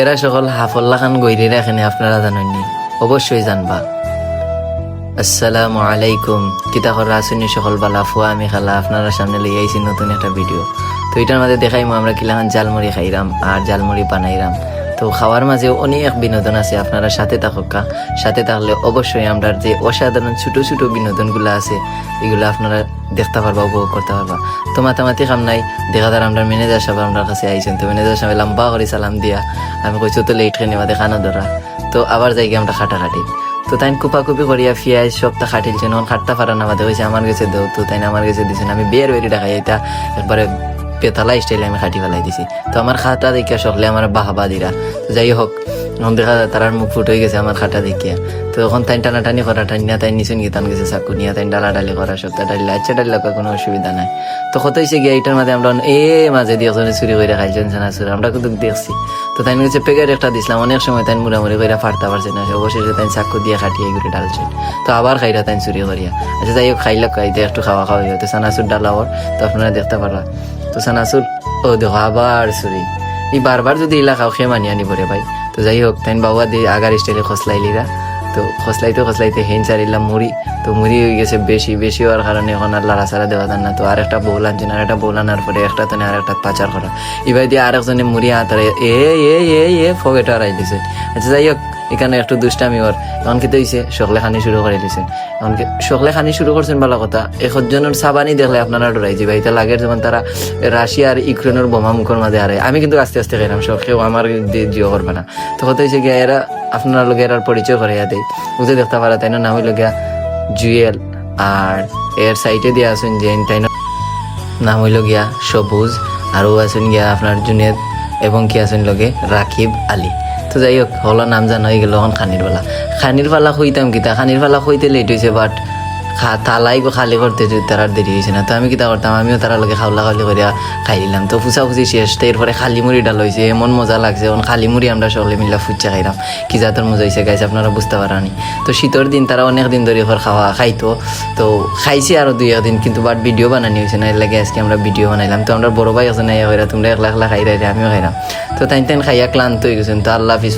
এরা সকল হাফল্লা খান গৈরি রাখেনি আপনারা জানেননি, অবশ্যই জানবা। আসসালামু আলাইকুম, কিতা করা আসুনি সকল বালা ফুয়া আমি খালা আপনারা সামনে লই আইছি নতুন একটা ভিডিও। তো এটার মাঝে দেখাইমু আমরা কিলাখান জালমুড়ি খাইরাম আর জালমুড়ি বানাইরাম। তো খাওয়ার মাঝে অনেক বিনোদন আছে, আপনারা সাথে থাকা, সাথে থাকলে অবশ্যই আমরা যে অসাধারণ ছোট ছোট বিনোদনগুলো আছে এগুলো আপনারা দেখতে পারবা, উপভোগ করতে পারবা। তো মাতামাতি কাম নাই, দেখা যার আমরা ম্যানেজার সাহেব আমার কাছে আইছেন। তো ম্যানেজার সাহেব লম্বা করে সালাম দিয়া আমি কইছো তো লেট খেয়ে নেবা দেখানো ধরা। তো আবার যাই গিয়ে আমরা খাটাখাটি, তো তাই কুপাকুপি করিয়া ফিয়াজ সবটা খাটিলছেন, খাটটা ফাটা নামাতে হয়েছে আমার কাছে দেও। তো তাই আমার কাছে দিয়েছেন, আমি বের বেরি ডাকাই এটা একবারে পেতালা স্টাইলে আমি খাটি ফেলাই দিছি। তো আমার খাটা দেখিয়া সকলে আমার বাহাবা দিরা। তো যাই হোক, এখন দেখা যায় তার মুখ ফুট হয়ে গেছে আমার খাটা দেখিয়া। তো এখন তাই টানাটানি করা টানিয়া তাই নিচুন গীতান গেছে চাকু নিয়ে তাই ডালাডালি করা সপ্তাহ ডালি আচ্ছা ডালি কোনো অসুবিধা নাই। তো কত হয়েছে গিয়ে এইটার মাঝে আমরা মাঝে দিয়ে চুরি করে খাইছেন চানাচুর আমরা কিন্তু দেখছি। তো তাই হচ্ছে প্যাকেট একটা দিছিলাম, অনেক সময় তাই মুড়ামুড়ি করে ফাটতে পারছে না, অবশেষে তাই চাকু দিয়ে খাটিয়ে ঘুরে ডালছেন। তো আবার খাইরা তাই চুরি করিয়া আচ্ছা যাই হোক খাইলে খাইতে একটু খাওয়া খাওয়া হইতো চানাচুর ডালাওয়ার। তো আপনারা দেখতে পারবা তো চানাচুর ও দেখো আবার চুরি, এই বারবার যদি ইলা খাও খেয়ে মানিয়ে আনিব রে ভাই। তো যাই হোক তাই বাবা দিয়ে আগার স্টাইলে খসলাইলিরা। তো খসলাইতে হেন চারিলাম মুড়ি। তো মুড়ি হয়ে গেছে বেশি হওয়ার কারণে এখন আর লাড়া ছাড়া দেওয়া যান না। তো আর একটা বউল আনছেন, আর একটা বউল আনার পরে একটা তো আর একটা পাচার করা, এবার দিয়ে আর একজনে মুড়ি হাতারে ফগেটা আড়াই দিছে। আচ্ছা যাই হোক, এখানে একটু দুষ্টামি ওর এখন কি হয়েছে সকলে খানি শুরু করে দিয়েছেন। এমনকি সকলে খানি শুরু করছেন ভালো কথা, একজনের সাবানি দেখলে আপনারা ডরাই যাবে। এটা লাগে যখন তারা রাশিয়া আর ইউক্রেনের বোমা মুখের মাঝে আরে, আমি কিন্তু আস্তে আস্তে খাইলাম, কেউ আমার জিও করবে না। তো কথা হয়েছে গিয়া এরা আপনার লোক এরার পরিচয় করাইয়া দেয়, বুঝে দেখতে পারা তাই নাম হইল গিয়া জুয়েল, আর এর সাইটে দিয়ে আসুন যে তাই নাম হইল গিয়া সবুজ, আর ও আসুন গিয়া আপনার জুনেদ, এবং কি আসুন লগে রাকিব আলী। তো যাই হোক হলো নাম জানা হয়ে গেল। এখন খানির পালা খুঁইতাম কিতা, খানির পালা খুঁইতে লেট হয়েছে, বাট তালাই খালি করতে তারার দেরি হয়েছে না। তো আমি কিতা করতাম, আমিও তারা লগে খাওলা খাওলি করিয়া খাই দিলাম। তো ফুচি শেষ, তো এরপরে খালি মুড়ি ডাল হয়েছে, এমন মজা লাগছে। এখন খালি মুড়ি আমরা সকলে মিলা ফুচা খাইলাম, কি জাতের মজা হয়েছে গাইছে আপনারা বুঝতে পারানি। তো শীতের দিন তারা অনেক দিন ধরে খাইতো, তো খাইছি আরো 2-1 দিন, কিন্তু বাট ভিডিও বানানি হয়েছে না, এর লাগে আজকে আমরা ভিডিও বানাইলাম। তো আমরা বড় ভাই আছে না, তোমরা একলা একলা খাই রে, আমিও খাইলাম। তো তাই খাইয়া ক্লান্ত হয়ে গেছেন। তো আল্লাহ হাফিজ।